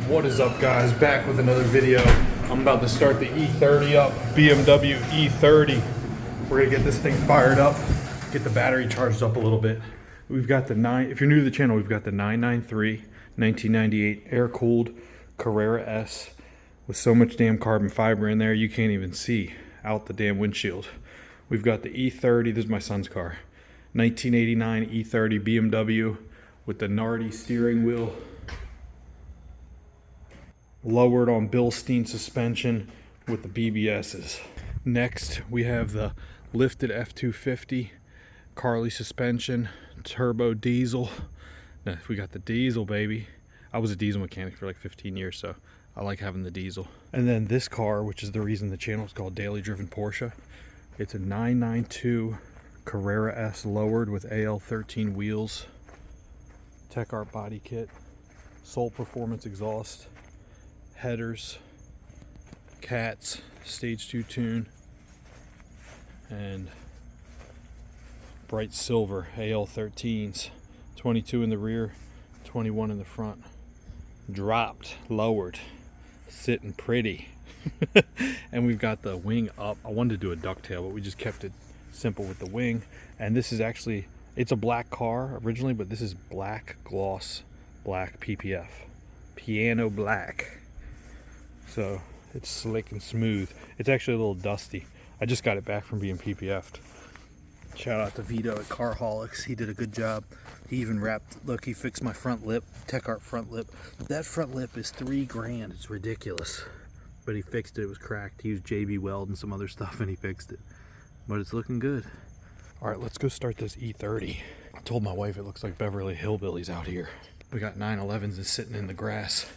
What is up, guys? Back with another video. I'm about to start the E30 up, BMW E30. We're gonna get this thing fired up, get the battery charged up a little bit. We've got the if you're new to the channel, we've got the 993 1998 air-cooled Carrera S with so much damn carbon fiber in there you can't even see out the damn windshield. We've got the E30, this is my son's car, 1989 E30 BMW with the Nardi steering wheel, lowered on Bilstein suspension with the BBSs. Next, we have the lifted F250 Carli suspension, turbo diesel. Now, we got the diesel, baby. I was a diesel mechanic for like 15 years, so I like having the diesel. And then this car, which is the reason the channel is called Daily Driven Porsche. It's a 992 Carrera S lowered with AL13 wheels, Tech Art body kit, Soul Performance exhaust, headers, cats, stage 2 tune, and bright silver AL13s, 22 in the rear, 21 in the front. Dropped, lowered, sitting pretty. And we've got the wing up. I wanted to do a ducktail, but we just kept it simple with the wing. And this is actually, it's a black car originally, but this is black gloss, black PPF, piano black. So it's slick and smooth. It's actually a little dusty. I just got it back from being PPF'd. Shout out to Vito at Carholics. He did a good job. He even wrapped, look, he fixed my front lip, Tech Art front lip. That front lip is $3 grand. It's ridiculous. But he fixed it. It was cracked. He used JB Weld and some other stuff and he fixed it. But it's looking good. All right, let's go start this E30. I told my wife it looks like Beverly Hillbillies out here. We got 911s that's sitting in the grass.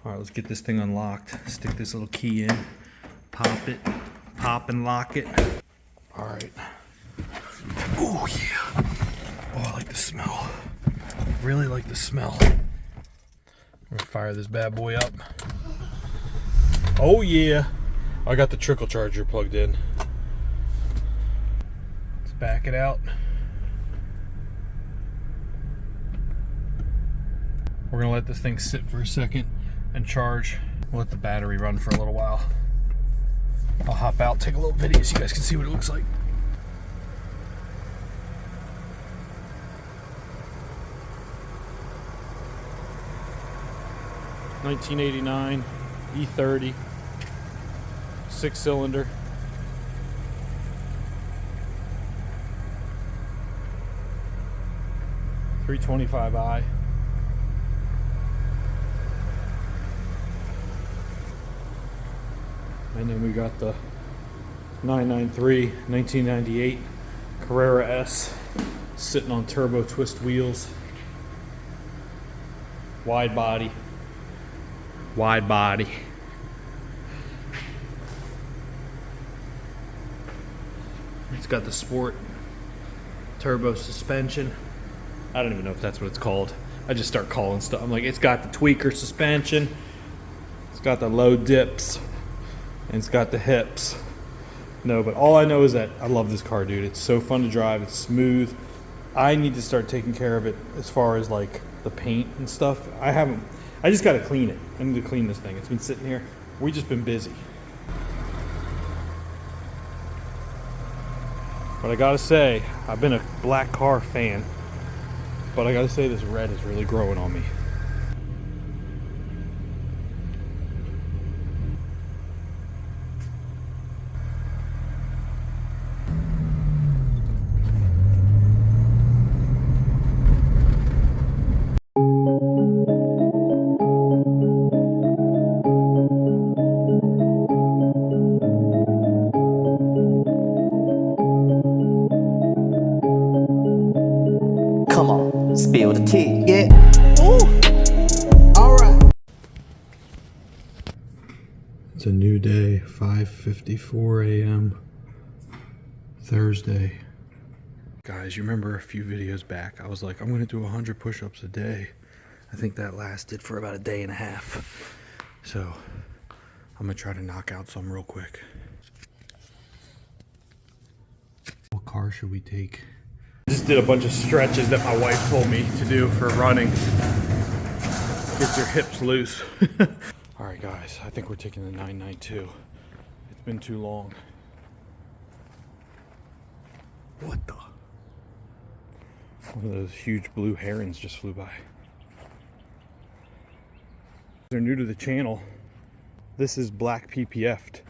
All right, let's get this thing unlocked. Stick this little key in, pop it, pop and lock it. All right. Oh yeah. Oh, I like the smell. Really like the smell. I'm gonna fire this bad boy up. Oh yeah. I got the trickle charger plugged in. Let's back it out. We're gonna let this thing sit for a second and charge. We'll let the battery run for a little while. I'll hop out, take a little video so you guys can see what it looks like. (1989) E30, 6-cylinder. (325i). And then we got the 993 1998 Carrera S sitting on turbo twist wheels. Wide body. Wide body. It's got the sport turbo suspension. I don't even know if that's what it's called. I just start calling stuff. I'm like, it's got the tweaker suspension. It's got the low dips. And it's got the hips. No, but all I know is that I love this car, dude. It's so fun to drive. It's smooth. I need to start taking care of it as far as like the paint and stuff. I just got to clean it. I need to clean this thing. It's been sitting here. We've just been busy. But I got to say, I've been a black car fan. But I got to say this red is really growing on me. Come on, spill the tea, yeah. Ooh, alright. It's a new day, 5:54 a.m. Thursday. Guys, you remember a few videos back, I was like, I'm gonna do 100 push-ups a day. I think that lasted for about a day and a half. So, I'm gonna try to knock out some real quick. What car should we take? Just did a bunch of stretches that my wife told me to do for running. Get your hips loose. All right, guys, I think we're taking the 992. It's been too long. What the? One of those huge blue herons just flew by. If they're new to the channel, this is black PPF'd.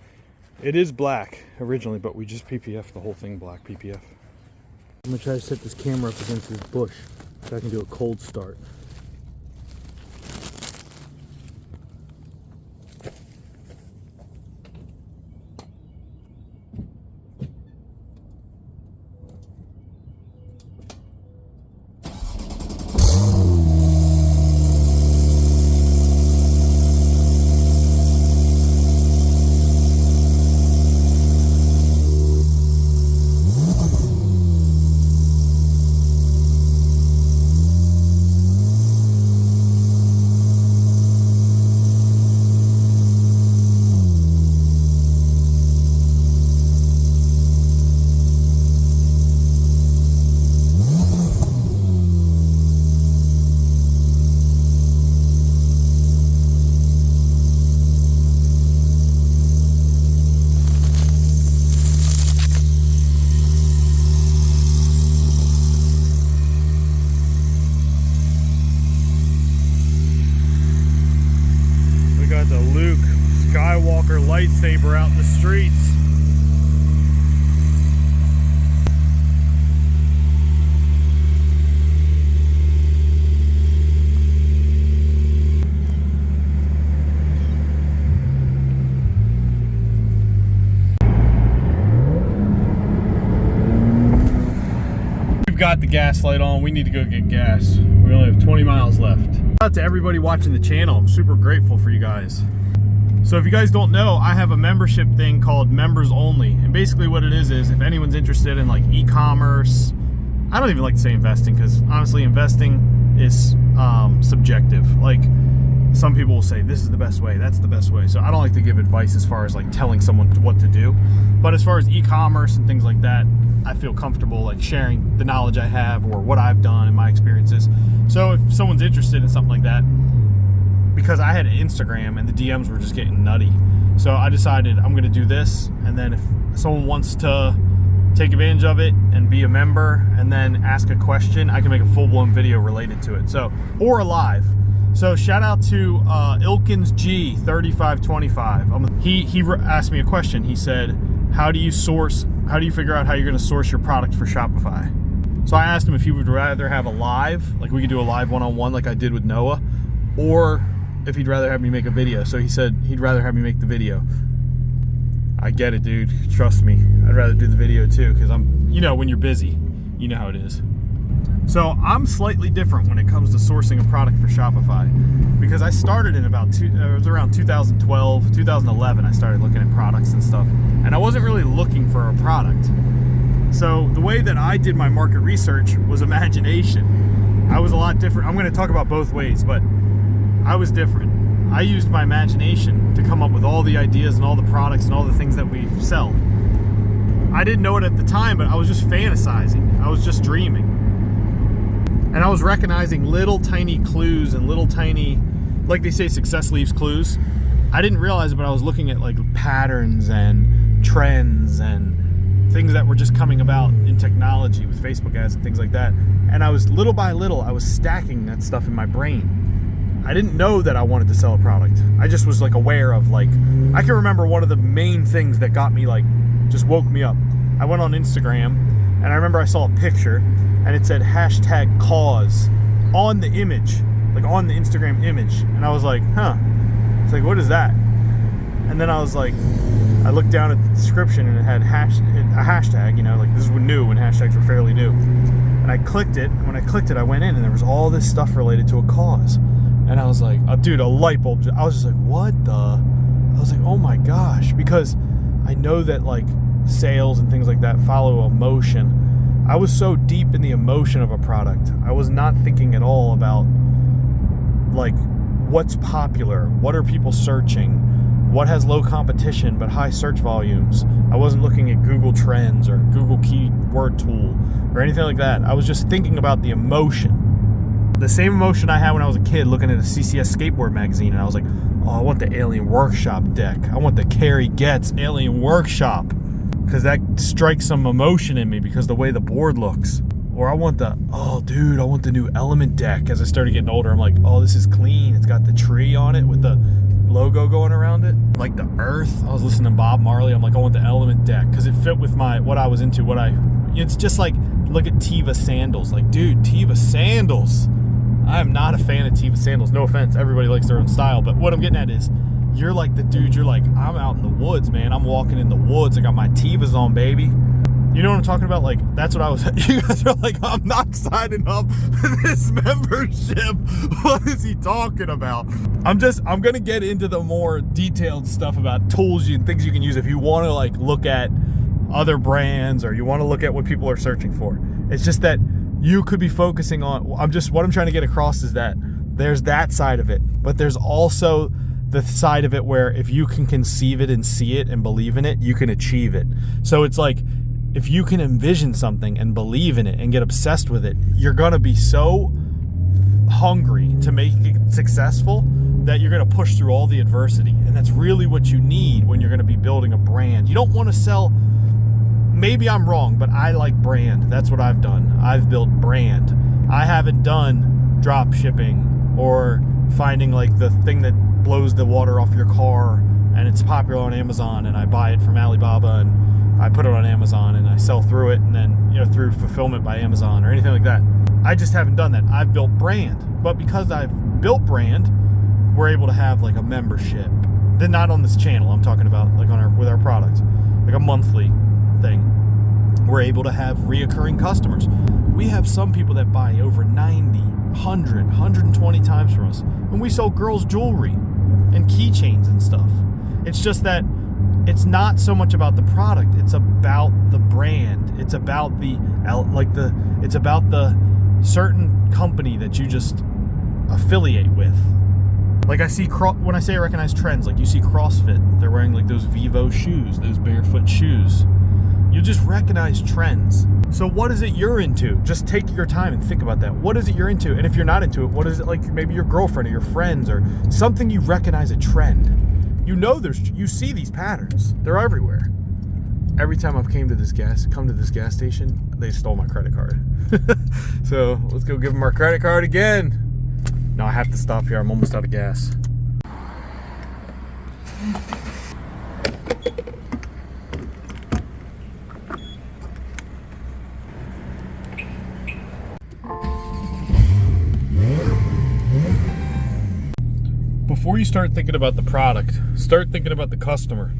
It is black originally, but we just PPF'd the whole thing black PPF. I'm gonna try to set this camera up against this bush so I can do a cold start. Lightsaber out in the streets. We've got the gas light on. We need to go get gas. We only have 20 miles left. Shout out to everybody watching the channel. I'm super grateful for you guys. So if you guys don't know, I have a membership thing called Members Only. And basically what it is if anyone's interested in like e-commerce, I don't even like to say investing because honestly investing is subjective. Like some people will say this is the best way, that's the best way. So I don't like to give advice as far as like telling someone what to do. But as far as e-commerce and things like that, I feel comfortable like sharing the knowledge I have or what I've done and my experiences. So if someone's interested in something like that, because I had Instagram and the DMs were just getting nutty. So I decided I'm gonna do this, and then if someone wants to take advantage of it and be a member and then ask a question, I can make a full-blown video related to it. So, or a live. So shout out to Ilkins G 3525. He asked me a question. He said, how do you figure out how you're gonna source your product for Shopify? So I asked him if he would rather have a live, like we could do a live one-on-one like I did with Noah, or if he'd rather have me make a video. So he said he'd rather have me make the video. I get it, dude. Trust me. I'd rather do the video too, because you know, when you're busy, you know how it is. So I'm slightly different when it comes to sourcing a product for Shopify, because I started in it was around 2012, 2011, I started looking at products and stuff, and I wasn't really looking for a product. So the way that I did my market research was imagination. I was a lot different. I'm going to talk about both ways, but I was different. I used my imagination to come up with all the ideas and all the products and all the things that we sell. I didn't know it at the time, but I was just fantasizing. I was just dreaming. And I was recognizing little tiny clues and little tiny, like they say, success leaves clues. I didn't realize it, but I was looking at like patterns and trends and things that were just coming about in technology with Facebook ads and things like that. And I was, little by little, I was stacking that stuff in my brain. I didn't know that I wanted to sell a product. I just was like aware of like, I can remember one of the main things that got me like, just woke me up. I went on Instagram and I remember I saw a picture and it said #cause on the image, like on the Instagram image. And I was like, huh, it's like, what is that? And then I was like, I looked down at the description and it had a hashtag, you know, like this was new when hashtags were fairly new. And I clicked it, and when I clicked it, I went in and there was all this stuff related to a cause. And I was like, oh, dude, a light bulb. I was just like, what the? I was like, oh my gosh, because I know that like sales and things like that follow emotion. I was so deep in the emotion of a product. I was not thinking at all about like what's popular, what are people searching, what has low competition but high search volumes. I wasn't looking at Google Trends or Google Keyword Tool or anything like that. I was just thinking about the emotion. The same emotion I had when I was a kid looking at a CCS skateboard magazine, and I was like, oh, I want the Alien Workshop deck. I want the Carrie Getz Alien Workshop, because that strikes some emotion in me because the way the board looks. Or I want the, oh dude, I want the new Element deck. As I started getting older, I'm like, oh, this is clean. It's got the tree on it with the logo going around it. Like the earth. I was listening to Bob Marley. I'm like, I want the Element deck because it fit with what I was into. It's just like, look at Teva sandals. Like, dude, Teva sandals. I'm not a fan of Teva sandals. No offense. Everybody likes their own style. But what I'm getting at is, you're like the dude, you're like, I'm out in the woods, man. I'm walking in the woods. I got my Tevas on, baby. You know what I'm talking about? Like, that's what I was, you guys are like, I'm not signing up for this membership. What is he talking about? I'm going to get into the more detailed stuff about tools and things you can use if you want to like look at other brands or you want to look at what people are searching for. It's just that you could be focusing on, what I'm trying to get across is that there's that side of it, but there's also the side of it where if you can conceive it and see it and believe in it, you can achieve it. So it's like, if you can envision something and believe in it and get obsessed with it, you're gonna be so hungry to make it successful that you're gonna push through all the adversity. And that's really what you need when you're gonna be building a brand. You don't wanna sell, maybe I'm wrong, but I like brand. That's what I've done. I've built brand. I haven't done drop shipping or finding like the thing that blows the water off your car and it's popular on Amazon and I buy it from Alibaba and I put it on Amazon and I sell through it and then, you know, through fulfillment by Amazon or anything like that. I just haven't done that. I've built brand. But because I've built brand, we're able to have like a membership. Then not on this channel, I'm talking about like with our product, like a monthly thing. We're able to have reoccurring customers. We have some people that buy over 90, 100, 120 times from us. And we sell girls' jewelry and keychains and stuff. It's just that it's not so much about the product, it's about the brand. It's about it's about the certain company that you just affiliate with. Like when I say I recognize trends, like you see CrossFit, they're wearing like those Vivo shoes, those barefoot shoes. You just recognize trends. So what is it you're into? Just take your time and think about that. What is it you're into? And if you're not into it, what is it like maybe your girlfriend or your friends or something you recognize a trend? You know you see these patterns. They're everywhere. Every time I've come to this gas station, they stole my credit card. So let's go give them our credit card again. No, I have to stop here. I'm almost out of gas. Before you start thinking about the product, start thinking about the customer.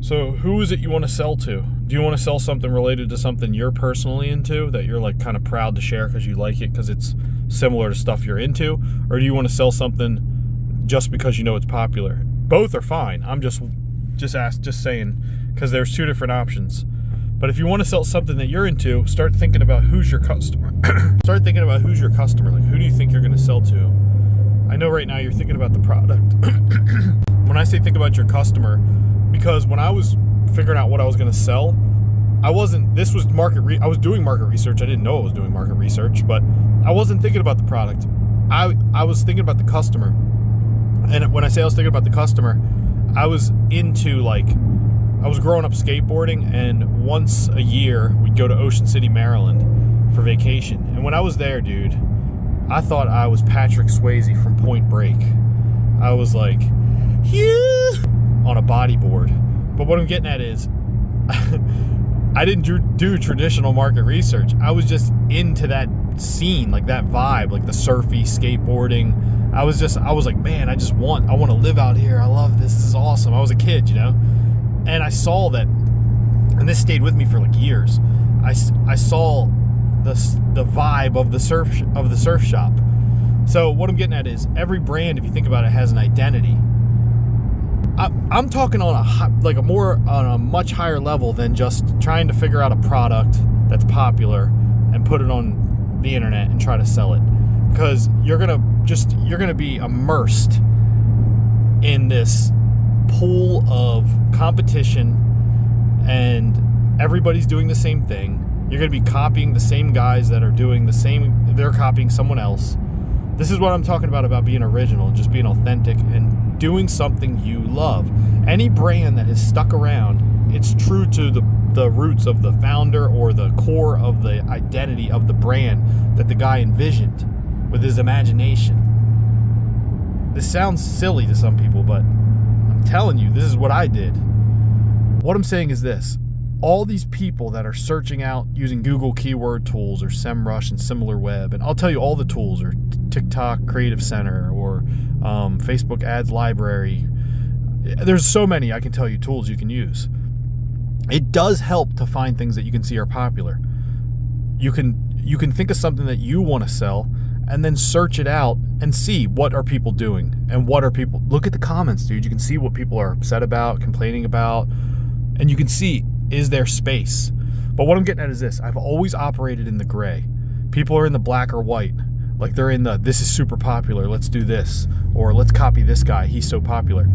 So who is it you want to sell to? Do you want to sell something related to something you're personally into that you're like kind of proud to share because you like it because it's similar to stuff you're into? Or do you want to sell something just because you know it's popular? Both are fine. I'm just saying, because there's two different options. But if you want to sell something that you're into, start thinking about who's your customer. Start thinking about who's your customer. Like, who do you think you're going to sell to? I know right now you're thinking about the product. When I say think about your customer, because when I was figuring out what I was going to sell, I was doing market research. I didn't know I was doing market research, but I wasn't thinking about the product. I was thinking about the customer. And when I say I was thinking about the customer, I was growing up skateboarding, and once a year we'd go to Ocean City, Maryland for vacation. And when I was there, dude, I thought I was Patrick Swayze from Point Break. I was like, yeah, on a bodyboard. But what I'm getting at is, I didn't do traditional market research. I was just into that scene, like that vibe, like the surfy skateboarding. I was like, man, I want to live out here. I love this. This is awesome. I was a kid, you know? And I saw that, and this stayed with me for like years. I saw the vibe of the surf shop. So what I'm getting at is, every brand, if you think about it, has an identity. I'm talking on a much higher level than just trying to figure out a product that's popular and put it on the internet and try to sell it, because you're gonna be immersed in this pool of competition, and everybody's doing the same thing. You're going to be copying the same guys that are doing the same. They're copying someone else. This is what I'm talking about being original and just being authentic and doing something you love. Any brand that has stuck around, it's true to the roots of the founder or the core of the identity of the brand that the guy envisioned with his imagination. This sounds silly to some people, but I'm telling you, this is what I did. What I'm saying is this. All these people that are searching out using Google keyword tools or SEMrush and SimilarWeb, and I'll tell you all the tools, or TikTok Creative Center, or Facebook Ads Library. There's so many, I can tell you, tools you can use. It does help to find things that you can see are popular. You can think of something that you want to sell and then search it out and see what are people doing and what are people. Look at the comments, dude. You can see what people are upset about, complaining about, and you can see, is there space? But what I'm getting at is this. I've always operated in the gray. People are in the black or white. Like they're in the, this is super popular, let's do this. Or let's copy this guy, he's so popular.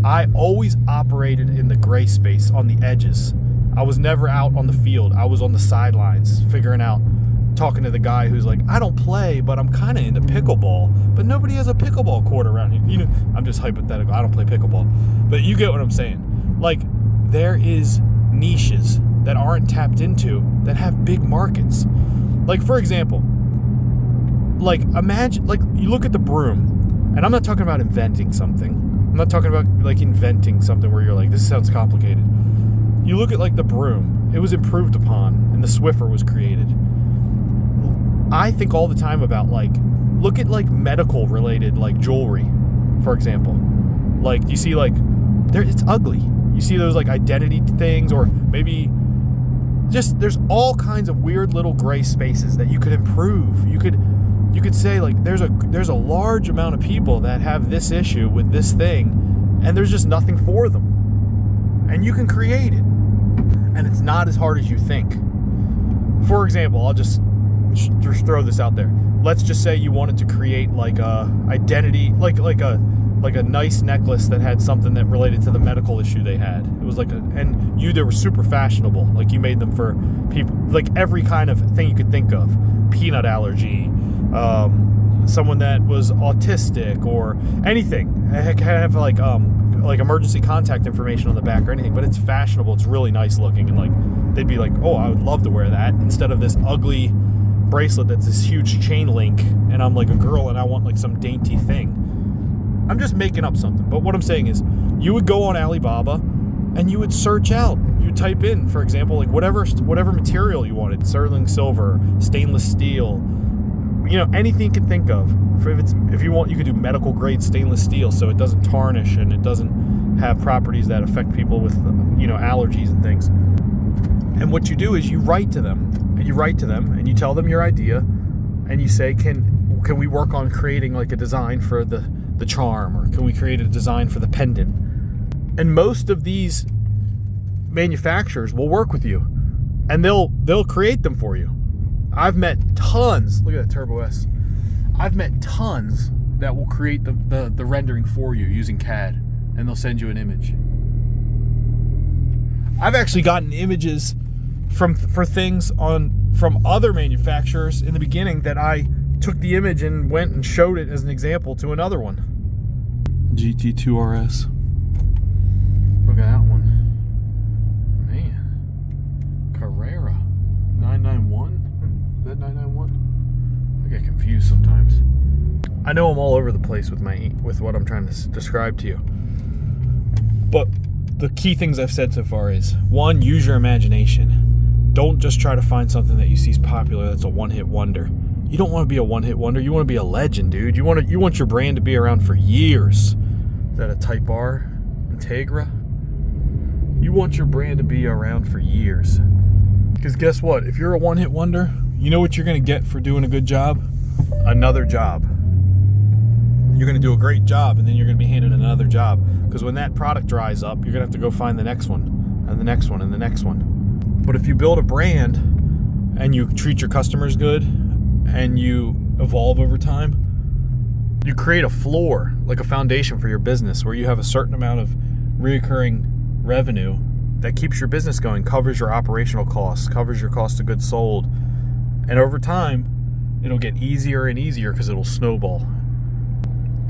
I always operated in the gray space on the edges. I was never out on the field. I was on the sidelines figuring out, talking to the guy who's like, I don't play, but I'm kind of into pickleball. But nobody has a pickleball court around here. You know, I'm just hypothetical. I don't play pickleball. But you get what I'm saying. Like, there is niches that aren't tapped into that have big markets. Like, for example, like imagine, like you look at the broom, and I'm not talking about inventing something. I'm not talking about like inventing something where you're like, this sounds complicated. You look at like the broom, it was improved upon, and the Swiffer was created. I think all the time about like, look at like medical related like jewelry, for example. Like you see like, there, it's ugly. You see those like identity things, or maybe just there's all kinds of weird little gray spaces that you could improve. You could say like there's a large amount of people that have this issue with this thing, and there's just nothing for them. And you can create it. And it's not as hard as you think. For example, I'll just throw this out there. Let's just say you wanted to create like a identity, like a nice necklace that had something that related to the medical issue they had. It was like they were super fashionable. Like you made them for people, like every kind of thing you could think of. Peanut allergy, someone that was autistic, or anything. It can have like emergency contact information on the back or anything, but it's fashionable. It's really nice looking, and like they'd be like, oh, I would love to wear that instead of this ugly bracelet that's this huge chain link, and I'm like a girl and I want like some dainty thing. I'm just making up something, but what I'm saying is you would go on Alibaba and you would search out, you type in, for example, like whatever material you wanted, sterling silver, stainless steel, you know, anything you can think of. If you want, you could do medical grade stainless steel so it doesn't tarnish and it doesn't have properties that affect people with, you know, allergies and things. And what you do is you write to them and you tell them your idea, and you say, can we work on creating like a design for the charm, or can we create a design for the pendant? And most of these manufacturers will work with you, and they'll create them for you. I've met tons. Look at that Turbo S. I've met tons that will create the rendering for you using CAD, and they'll send you an image. I've actually gotten images for things from other manufacturers in the beginning that I took the image and went and showed it as an example to another one. GT2 RS. Look at that one. Man. Carrera. 991? Is that 991? I get confused sometimes. I know I'm all over the place with what I'm trying to describe to you. But the key things I've said so far is, one, use your imagination. Don't just try to find something that you see is popular that's a one-hit wonder. You don't want to be a one-hit wonder. You want to be a legend, dude. You want your brand to be around for years. Is that a Type R Integra? You want your brand to be around for years. Because guess what? If you're a one-hit wonder, you know what you're going to get for doing a good job? Another job. You're going to do a great job, and then you're going to be handed another job. Because when that product dries up, you're going to have to go find the next one, and the next one, and the next one. But if you build a brand and you treat your customers good and you evolve over time, you create a floor, like a foundation for your business, where you have a certain amount of reoccurring revenue that keeps your business going, covers your operational costs, covers your cost of goods sold. And over time, it'll get easier and easier because it'll snowball.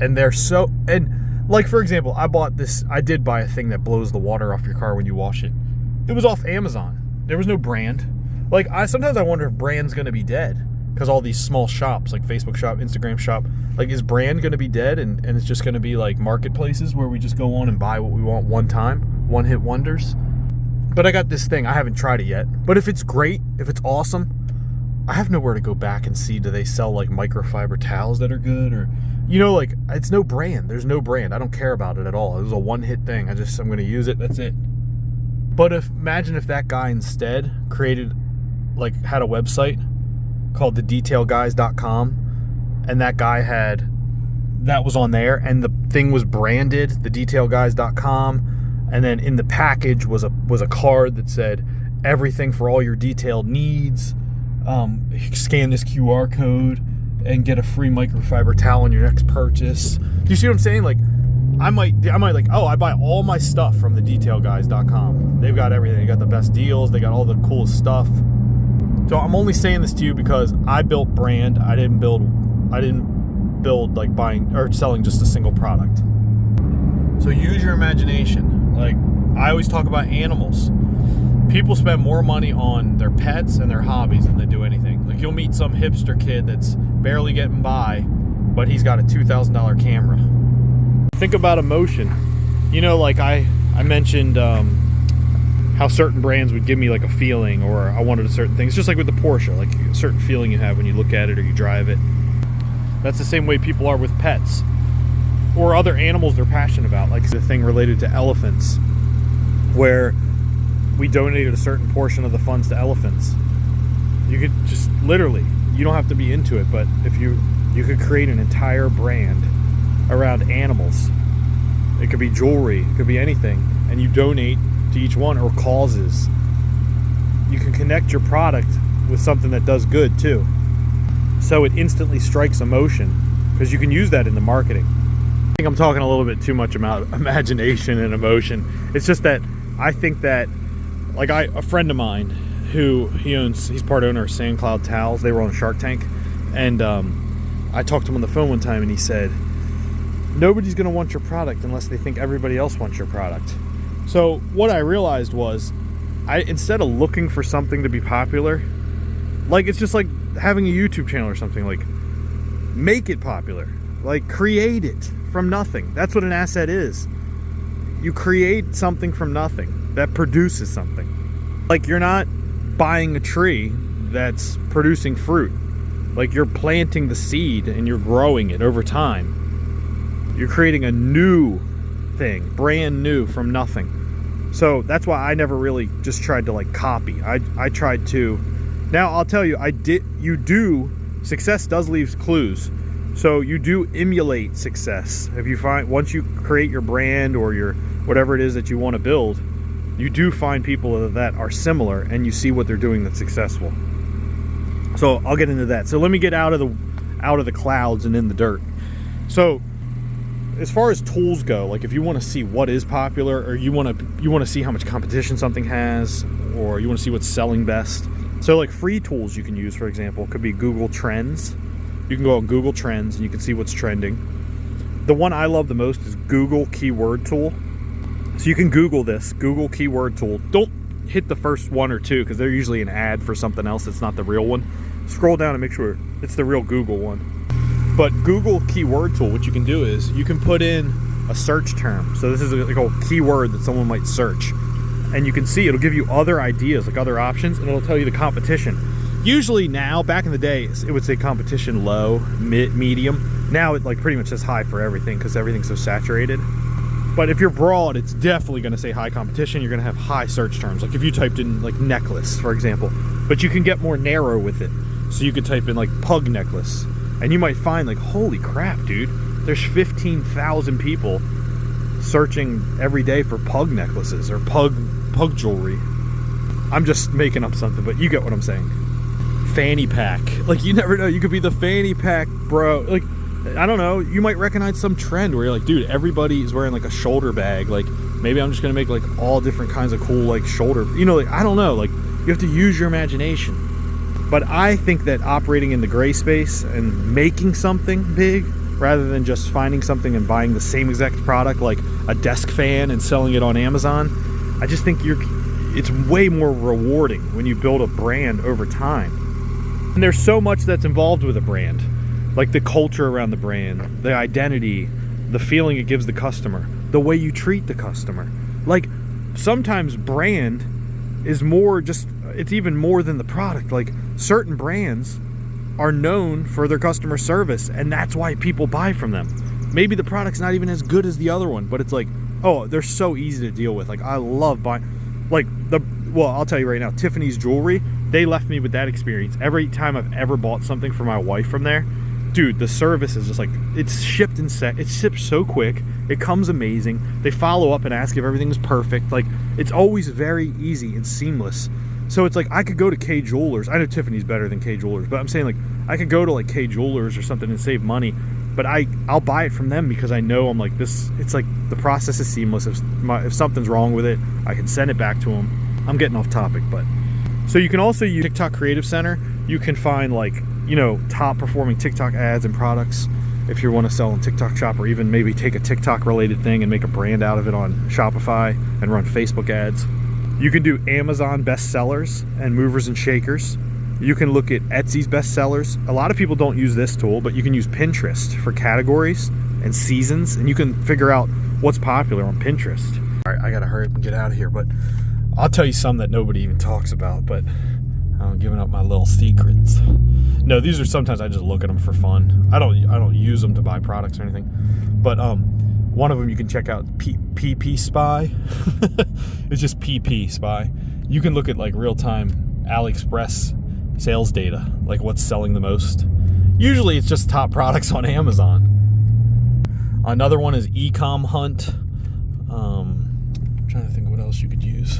And they're so, and like for example, I did buy a thing that blows the water off your car when you wash it. It was off Amazon. There was no brand. Like sometimes I wonder if brand's gonna be dead because all these small shops like Facebook shop, Instagram shop, like is brand gonna be dead and it's just gonna be like marketplaces where we just go on and buy what we want one time, one hit wonders. But I got this thing, I haven't tried it yet. But if it's great, if it's awesome, I have nowhere to go back and see, do they sell like microfiber towels that are good, or like it's no brand. There's no brand. I don't care about it at all. It was a one-hit thing. I'm going to use it. That's it. But imagine if that guy instead had a website called thedetailguys.com, and that guy that was on there, and the thing was branded thedetailguys.com, and then in the package was a card that said everything for all your detailed needs. Scan this QR code and get a free microfiber towel on your next purchase. Do you see what I'm saying? Like, I might like, oh, I buy all my stuff from thedetailguys.com. They've got everything. They got the best deals. They got all the cool stuff. So I'm only saying this to you because I built brand. I didn't build like buying or selling just a single product. So use your imagination. Like, I always talk about animals. People spend more money on their pets and their hobbies than they do anything. Like, you'll meet some hipster kid that's barely getting by, but he's got a $2,000 camera. Think about emotion. Like I mentioned how certain brands would give me like a feeling, or I wanted a certain thing. It's just like with the Porsche, like a certain feeling you have when you look at it or you drive it. That's the same way people are with pets or other animals they're passionate about. Like the thing related to elephants, where we donated a certain portion of the funds to elephants. You could just literally, you don't have to be into it, but if you could create an entire brand around animals. It could be jewelry, it could be anything, and you donate to each one, or causes. You can connect your product with something that does good too. So it instantly strikes emotion, because you can use that in the marketing. I think I'm talking a little bit too much about imagination and emotion. It's just that I think that, like a friend of mine he's part owner of Sand Cloud Towels. They were on Shark Tank, and I talked to him on the phone one time, and he said, nobody's going to want your product unless they think everybody else wants your product. So what I realized was, instead of looking for something to be popular, like it's just like having a YouTube channel or something, like make it popular, like create it from nothing. That's what an asset is. You create something from nothing that produces something. Like, you're not buying a tree that's producing fruit. Like, you're planting the seed and you're growing it over time. You're creating a new thing, brand new from nothing. So that's why I never really just tried to like copy. I tried to. Now I'll tell you, success does leave clues. So you do emulate success. If you once you create your brand or your whatever it is that you want to build, you do find people that are similar, and you see what they're doing that's successful. So I'll get into that. So let me get out of the clouds and in the dirt. So as far as tools go, like if you want to see what is popular, or you want to see how much competition something has, or you want to see what's selling best. So like free tools you can use, for example, could be Google Trends. You can go on Google Trends and you can see what's trending. The one I love the most is Google Keyword Tool. So you can Google this, Google Keyword Tool. Don't hit the first one or two, because they're usually an ad for something else that's not the real one. Scroll down and make sure it's the real Google one. But Google Keyword Tool, what you can do is you can put in a search term. So this is like a keyword that someone might search. And you can see it'll give you other ideas, like other options, and it'll tell you the competition. Usually now, back in the day, it would say competition low, medium. Now it like pretty much says high for everything, because everything's so saturated. But if you're broad, it's definitely going to say high competition. You're going to have high search terms. Like if you typed in like necklace, for example. But you can get more narrow with it. So you could type in like pug necklace. And you might find like, holy crap, dude. There's 15,000 people searching every day for pug necklaces or pug jewelry. I'm just making up something, but you get what I'm saying. Fanny pack. Like, you never know. You could be the fanny pack bro. Like, I don't know, you might recognize some trend where you're like, dude, everybody is wearing like a shoulder bag. Like, maybe I'm just gonna make like all different kinds of cool like shoulder, like, I don't know, like you have to use your imagination. But I think that operating in the gray space and making something big, rather than just finding something and buying the same exact product like a desk fan and selling it on Amazon, I just think it's way more rewarding when you build a brand over time. And there's so much that's involved with a brand, like the culture around the brand, the identity, the feeling it gives the customer, the way you treat the customer. Like, sometimes brand is more just, it's even more than the product. Like, certain brands are known for their customer service, and that's why people buy from them. Maybe the product's not even as good as the other one, but it's like, oh, they're so easy to deal with. Like, I love buying, like, well, I'll tell you right now, Tiffany's jewelry, they left me with that experience. Every time I've ever bought something for my wife from there, dude, the service is just like, it's shipped and set. It's shipped so quick. It comes amazing. They follow up and ask if everything is perfect. Like, it's always very easy and seamless. So it's like, I could go to K Jewelers. I know Tiffany's better than K Jewelers, but I'm saying, like, I could go to like K Jewelers or something and save money, but I'll buy it from them because I know, I'm like, this, it's like, the process is seamless. If something's wrong with it, I can send it back to them. I'm getting off topic, but so you can also use TikTok Creative Center. You can find, like, you know, top performing TikTok ads and products if you want to sell on TikTok Shop, or even maybe take a TikTok related thing and make a brand out of it on Shopify and run Facebook ads. You can do Amazon bestsellers and movers and shakers. You can look at Etsy's bestsellers. A lot of people don't use this tool, but you can use Pinterest for categories and seasons, and you can figure out what's popular on Pinterest. All right, I gotta hurry up and get out of here, but I'll tell you some that nobody even talks about, but I'm giving up my little secrets. No, these are, sometimes I just look at them for fun. I don't use them to buy products or anything. But one of them you can check out, PP Spy. It's just PP Spy. You can look at, like, real-time AliExpress sales data, like what's selling the most. Usually it's just top products on Amazon. Another one is Ecom Hunt. I'm trying to think what else you could use.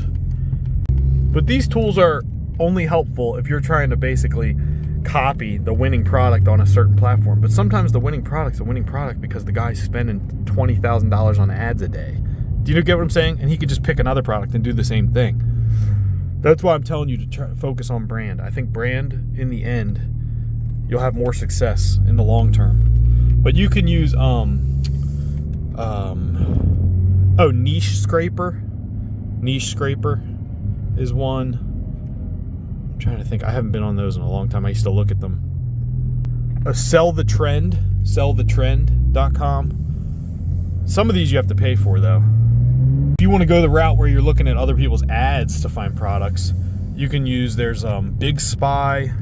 But these tools are only helpful if you're trying to basically copy the winning product on a certain platform. But sometimes the winning product's a winning product because the guy's spending $20,000 on ads a day. Do you get what I'm saying? And he could just pick another product and do the same thing. That's why I'm telling you to try to focus on brand. I think brand, in the end, you'll have more success in the long term. But you can use Niche Scraper. Niche Scraper is one. I'm trying to think. I haven't been on those in a long time. I used to look at them. Sell the Trend, sellthetrend.com. Some of these you have to pay for, though. If you want to go the route where you're looking at other people's ads to find products, you can use, there's Big Spy.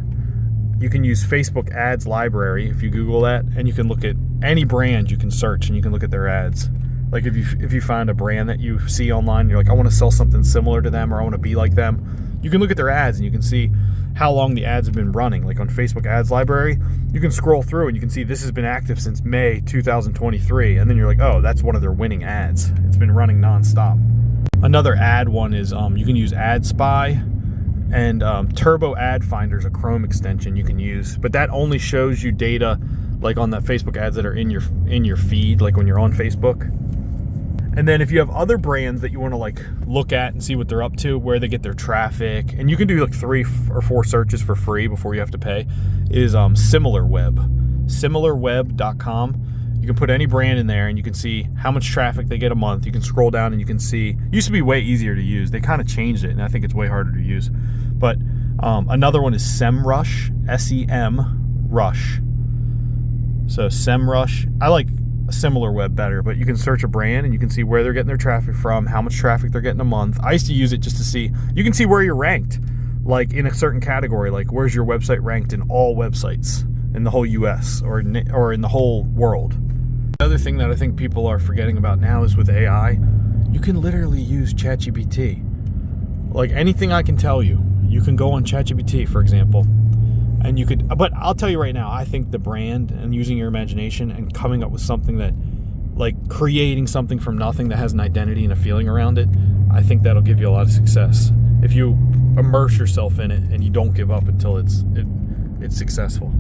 You can use Facebook Ads Library if you Google that, and you can look at any brand you can search and you can look at their ads. Like, if you find a brand that you see online, you're like, I want to sell something similar to them, or I want to be like them, you can look at their ads and you can see how long the ads have been running. Like on Facebook Ads Library, you can scroll through and you can see this has been active since May 2023, and then you're like, oh, that's one of their winning ads. It's been running nonstop. Another ad one is you can use Ad Spy, and Turbo Ad Finder is a Chrome extension you can use, but that only shows you data like on the Facebook ads that are in your feed, like when you're on Facebook. And then if you have other brands that you want to like look at and see what they're up to, where they get their traffic, and you can do like 3 or 4 searches for free before you have to pay, is SimilarWeb. SimilarWeb.com. You can put any brand in there and you can see how much traffic they get a month. You can scroll down and you can see, it used to be way easier to use. They kind of changed it and I think it's way harder to use. But another one is SEMrush, S-E-M Rush. So SEMrush, I like SimilarWeb better, but you can search a brand and you can see where they're getting their traffic from, how much traffic they're getting a month. I used to use it just to see, you can see where you're ranked, like in a certain category, like where's your website ranked in all websites in the whole US or in the whole world. The other thing that I think people are forgetting about now is with AI, you can literally use ChatGPT. Like anything I can tell you, you can go on ChatGPT, for example, and you could, but I'll tell you right now, I think the brand and using your imagination and coming up with something that, like creating something from nothing that has an identity and a feeling around it, I think that'll give you a lot of success. If you immerse yourself in it and you don't give up until it's successful.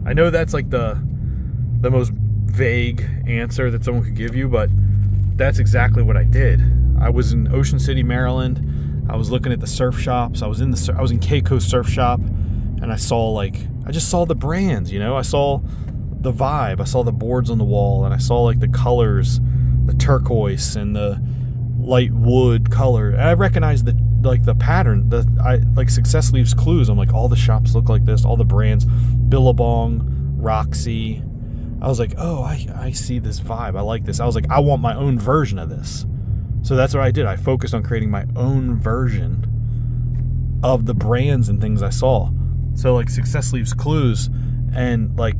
I know that's like the most vague answer that someone could give you, but that's exactly what I did. I was in Ocean City, Maryland. I was looking at the surf shops. I was in Keiko Surf Shop, and I just saw the brands, I saw the vibe, I saw the boards on the wall, and I saw like the colors, the turquoise and the light wood color. And I recognized the pattern. Success leaves clues. I'm like, all the shops look like this, all the brands, Billabong, Roxy. I was like, oh, I see this vibe. I like this. I was like, I want my own version of this. So that's what I did. I focused on creating my own version of the brands and things I saw. So like success leaves clues, and like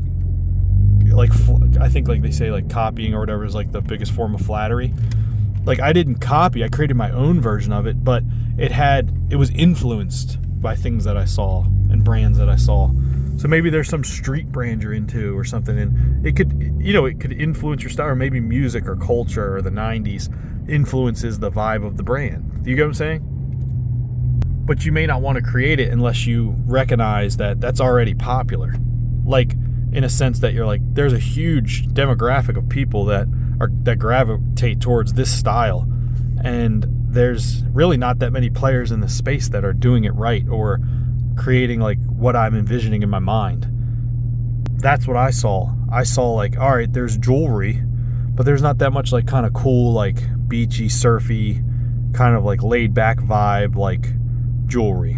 I think like they say like copying or whatever is like the biggest form of flattery. Like I didn't copy, I created my own version of it, but it was influenced by things that I saw and brands that I saw. So maybe there's some street brand you're into or something, and it could influence your style, or maybe music or culture or the 90s influences the vibe of the brand. Do you get what I'm saying? But you may not want to create it unless you recognize that that's already popular. Like in a sense that you're like, there's a huge demographic of people that gravitate towards this style, and there's really not that many players in the space that are doing it right or creating like what I'm envisioning in my mind. That's what I saw. I saw like, all right, there's jewelry, but there's not that much like kind of cool, like beachy, surfy, kind of like laid back vibe, like jewelry.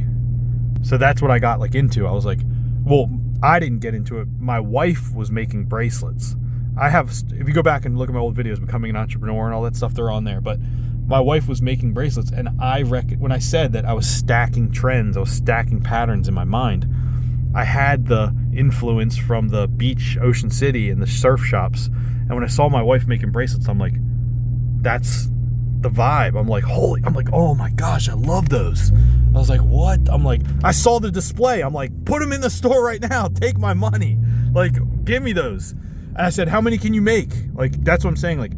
So that's what I got like into. I was like, well, I didn't get into it. My wife was making bracelets. If you go back and look at my old videos, Becoming an Entrepreneur and all that stuff, they're on there. But my wife was making bracelets, and when I said that I was stacking trends, I was stacking patterns in my mind, I had the influence from the beach, Ocean City, and the surf shops. And when I saw my wife making bracelets, I'm like, that's the vibe. I'm like, oh my gosh, I love those. I was like, what? I'm like, I saw the display. I'm like, put them in the store right now. Take my money. Like, give me those. And I said, how many can you make? Like, that's what I'm saying. Like,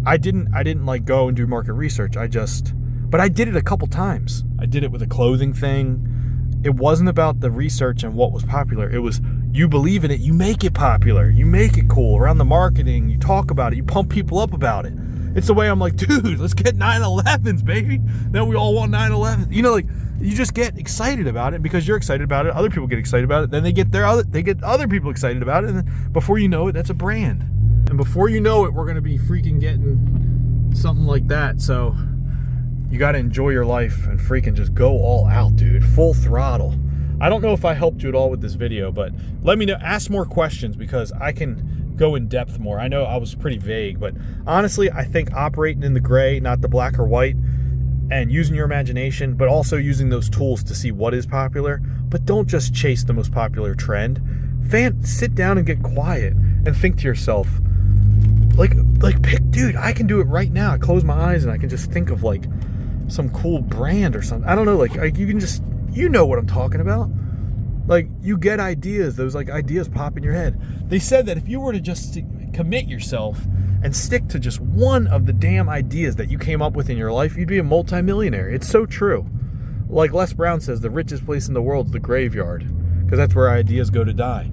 I didn't like go and do market research. But I did it a couple times. I did it with a clothing thing. It wasn't about the research and what was popular. It was, you believe in it, you make it popular. You make it cool around the marketing. You talk about it. You pump people up about it. It's the way I'm like, dude, let's get 911s, baby. Now we all want 911s. Like, you just get excited about it because you're excited about it. Other people get excited about it. Then they get other people excited about it. And then before you know it, that's a brand. And before you know it, we're going to be freaking getting something like that. So you got to enjoy your life and freaking just go all out, dude. Full throttle. I don't know if I helped you at all with this video, but let me know. Ask more questions because I can go in depth more. I know I was pretty vague, but honestly, I think operating in the gray, not the black or white, and using your imagination, but also using those tools to see what is popular. But don't just chase the most popular trend. Sit down and get quiet and think to yourself, like pick, dude, I can do it right now. I close my eyes and I can just think of like some cool brand or something. I don't know, like you can just, you know what I'm talking about. Like, you get ideas, those like ideas pop in your head. They said that if you were to just commit yourself and stick to just one of the damn ideas that you came up with in your life, you'd be a multimillionaire. It's so true. Like Les Brown says, the richest place in the world is the graveyard, because that's where ideas go to die.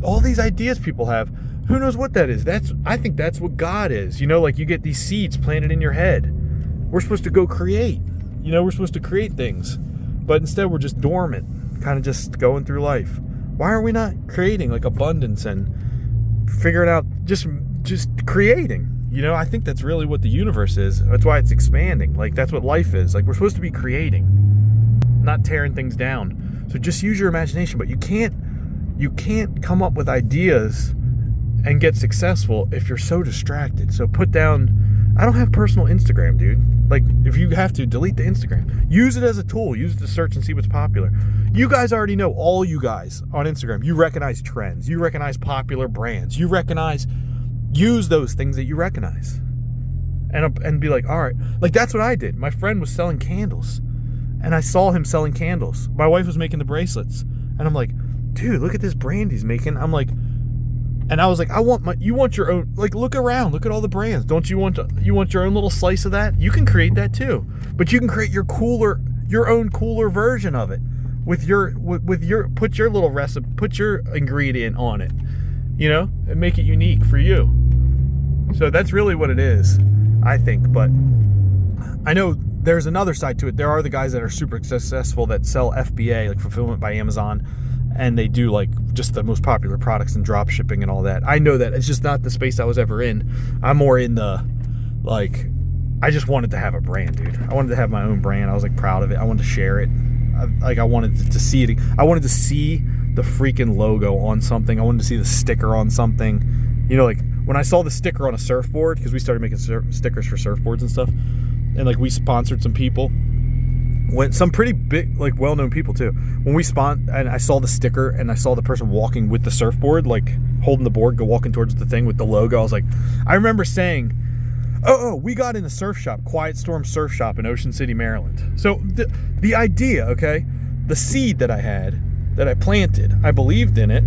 All these ideas people have, who knows what that is? I think that's what God is. Like you get these seeds planted in your head. We're supposed to go create. We're supposed to create things. But instead we're just dormant, kind of just going through life. Why are we not creating like abundance and figuring out just creating? I think that's really what the universe is. That's why it's expanding. Like, that's what life is. Like, we're supposed to be creating, not tearing things down. So just use your imagination, but you can't come up with ideas and get successful if you're so distracted. So put down, I don't have personal Instagram, dude. Like, if you have to, delete the Instagram. Use it as a tool. Use it to search and see what's popular. You guys already know, all you guys on Instagram, you recognize trends. You recognize popular brands. Use those things that you recognize. And be like, all right. Like, that's what I did. My friend was selling candles, and I saw him selling candles. My wife was making the bracelets, and I'm like, dude, look at this brand he's making. I'm like, and I was like, you want your own, like, look around, look at all the brands. Don't you want your own little slice of that? You can create that too, but you can create your own cooler version of it with your put your little recipe, put your ingredient on it, and make it unique for you. So that's really what it is, I think. But I know there's another side to it. There are the guys that are super successful that sell FBA, like fulfillment by Amazon, and they do like just the most popular products and drop shipping and all that. I know that. It's just not the space I was ever in. I'm more in the, like, I just wanted to have a brand, dude. I wanted to have my own brand. I was like proud of it. I wanted to share it. I wanted to see it. I wanted to see the freaking logo on something. I wanted to see the sticker on something. You know, like when I saw the sticker on a surfboard, because we started making stickers for surfboards and stuff, and like we sponsored some people, some pretty big, like well-known people too. When we and I saw the sticker and I saw the person walking with the surfboard, like holding the board, walking towards the thing with the logo, I was like, I remember saying, oh, we got in the surf shop, Quiet Storm Surf Shop in Ocean City, Maryland. So the idea, okay, the seed that I had, that I planted, I believed in it.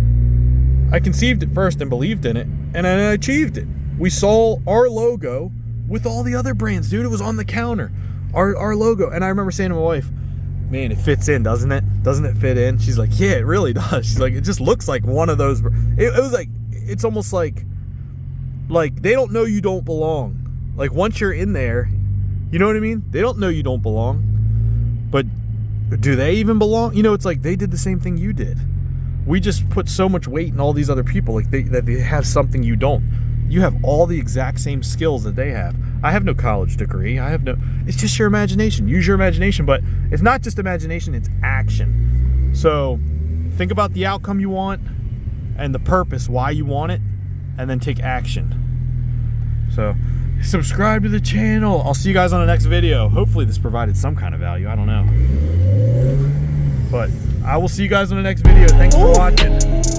I conceived it first and believed in it, and I achieved it. We saw our logo with all the other brands, dude. It was on the counter, our logo. And I remember saying to my wife, man, it fits in, doesn't it? Doesn't it fit in? She's like, yeah, it really does. She's like, it just looks like one of those. It was like, it's almost like they don't know you don't belong. Like once you're in there, you know what I mean? They don't know you don't belong, but do they even belong? You know, it's like they did the same thing you did. We just put so much weight in all these other people, like that they have something you don't. You have all the exact same skills that they have. I have no college degree. It's just your imagination. Use your imagination, but it's not just imagination, it's action. So think about the outcome you want and the purpose, why you want it, and then take action. So subscribe to the channel. I'll see you guys on the next video. Hopefully this provided some kind of value. I don't know. But I will see you guys on the next video. Thanks for watching.